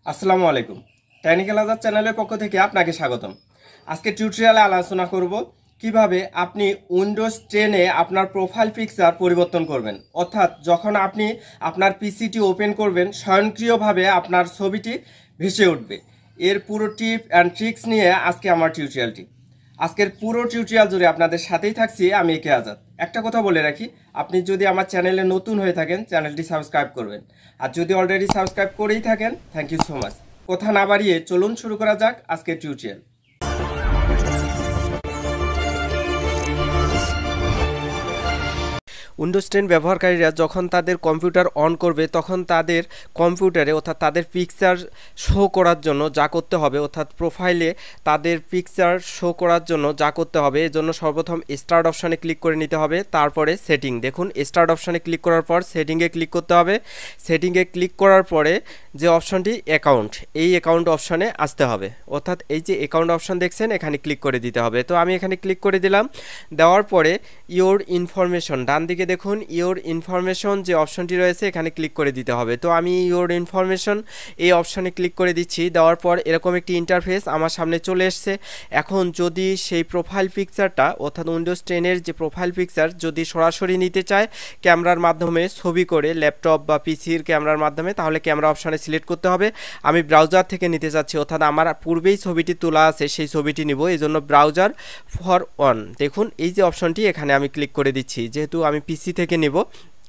আসসালামু আলাইকুম। টেকনিক্যাল আজাদ চ্যানেলের পক্ষ থেকে আপনাকে স্বাগতম। আজকে টিউটোরিয়ালে আলোচনা করব কিভাবে আপনি উইন্ডোজ 10-এ আপনার প্রোফাইল পিকচার পরিবর্তন করবেন। অর্থাৎ যখন আপনি আপনার পিসিটি ওপেন করবেন স্বয়ংক্রিয়ভাবে আপনার ছবিটি ভেসে উঠবে। এর পুরো টিপ অ্যান্ড ট্রিক্স নিয়ে আজকে আমার টিউটোরিয়ালটি। আজকের পুরো টিউটোরিয়াল জুড়ে আপনাদের সাথেই থাকছি আমি একে আজাদ। একটা কথা বলে রাখি, আপনি যদি আমার চ্যানেলে নতুন হয়ে থাকেন চ্যানেলটি সাবস্ক্রাইব করবেন, আর যদি অলরেডি সাবস্ক্রাইব করেই থাকেন থ্যাংক ইউ সো মাচ। কথা না বাড়িয়ে চলুন শুরু করা যাক আজকের টিউটোরিয়াল। উইন্ডোজ 10 ব্যবহারকারীরা যখন তাদের কম্পিউটার অন করবে তখন তাদের কম্পিউটারে অর্থাৎ তাদের পিকচার শো করার জন্য যা করতে হবে, অর্থাৎ প্রোফাইলে তাদের পিকচার শো করার জন্য যা করতে হবে, এর জন্য সর্বপ্রথম স্টার্ট অপশানে ক্লিক করে নিতে হবে। তারপরে সেটিং, দেখুন স্টার্ট অপশানে ক্লিক করার পর সেটিংয়ে ক্লিক করতে হবে। সেটিংয়ে ক্লিক করার পরে যে অপশানটি অ্যাকাউন্ট, এই অ্যাকাউন্ট অপশানে আসতে হবে। অর্থাৎ এই যে অ্যাকাউন্ট অপশান দেখছেন এখানে ক্লিক করে দিতে হবে। তো আমি এখানে ক্লিক করে দিলাম। দেওয়ার পরে ইওর ইনফরমেশন, ডান দিকে দেখুন ইওর ইনফরমেশন যে অপশনটি রয়েছে এখানে ক্লিক করে দিতে হবে। তো আমি ইওর ইনফরমেশন এই অপশনে ক্লিক করে দিচ্ছি। দেওয়ার পর এরকম একটি ইন্টারফেস আমার সামনে চলে এসছে। এখন যদি সেই প্রোফাইল পিকচারটা অর্থাৎ উইন্ডোজ 10-এর যে প্রোফাইল পিকচার যদি সরাসরি নিতে চায় ক্যামেরার মাধ্যমে ছবি করে ল্যাপটপ বা পিসির ক্যামেরার মাধ্যমে, তাহলে ক্যামেরা অপশানে সিলেক্ট করতে হবে। আমি ব্রাউজার থেকে নিতে চাচ্ছি, অর্থাৎ আমার পূর্বেই ছবিটি তোলা আছে সেই ছবিটি নিব, এই জন্য ব্রাউজার ফর অন, দেখুন এই যে অপশনটি এখানে আমি ক্লিক করে দিচ্ছি। যেহেতু আমি পিসি থেকে নেব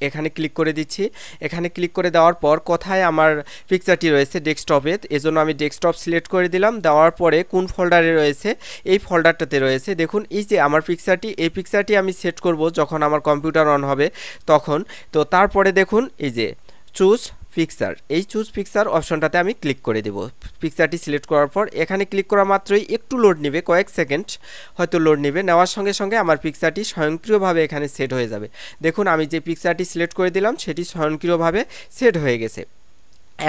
এখানে ক্লিক করে দিচ্ছি। এখানে ক্লিক করে দেওয়ার পর কোথায় আমার পিকচারটি রয়েছে ডেস্কটপে, এজন্য আমি ডেস্কটপ সিলেক্ট করে দিলাম। দেওয়ার পরে কোন ফোল্ডারে রয়েছে, এই ফোল্ডারটাতে রয়েছে। দেখুন এই যে আমার পিকচারটি, এই পিকচারটি আমি সেট করব যখন আমার কম্পিউটার অন হবে তখন। তো তারপরে দেখুন এই যে চুজ পিকচার, এই চুজ পিকচার অপশনটাতে আমি ক্লিক করে দেব। পিকচারটি সিলেক্ট করার পর এখানে ক্লিক করা মাত্রই একটু লোড নেবে, কয়েক সেকেন্ড হয়তো লোড নেবে। নেওয়ার সঙ্গে সঙ্গে আমার পিকচারটি স্বয়ংক্রিয়ভাবে এখানে সেট হয়ে যাবে। দেখুন আমি যে পিকচারটি সিলেক্ট করে দিলাম সেটি স্বয়ংক্রিয়ভাবে সেট হয়ে গেছে।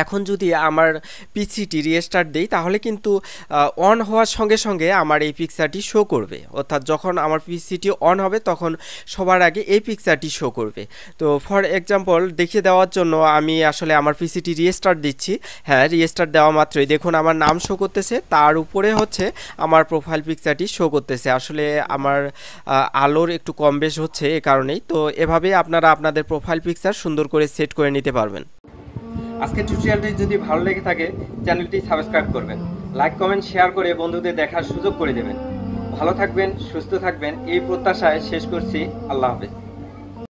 এখন যদি আমার পিসিটি রিস্টার্ট দেই তাহলে কিন্তু অন হওয়ার সঙ্গে সঙ্গে আমার এই পিকচারটি শো করবে। অর্থাৎ যখন আমার পিসিটি অন হবে তখন সবার আগে এই পিকচারটি শো করবে। তো ফর এক্সাম্পল দেখিয়ে দেওয়ার জন্য আমি আসলে আমার পিসিটি রিস্টার্ট দিচ্ছি। হ্যাঁ, রিস্টার্ট দেওয়া মাত্রই দেখুন আমার নাম শো করতেছে, তার উপরে হচ্ছে আমার প্রোফাইল পিকচারটি শো করতেছে। আসলে আমার আলোর একটু কম বেশ হচ্ছে এ কারণেই। তো এভাবেই আপনারা আপনাদের প্রোফাইল পিকচার সুন্দর করে সেট করে নিতে পারবেন। আজকের টিউটোরিয়ালটি যদি ভালো লেগে থাকে চ্যানেলটি সাবস্ক্রাইব করবেন, লাইক কমেন্ট শেয়ার করে বন্ধুদের দেখার সুযোগ করে দেবেন। ভালো থাকবেন, সুস্থ থাকবেন এই প্রত্যাশায় শেষ করছি। আল্লাহ হাফেজ।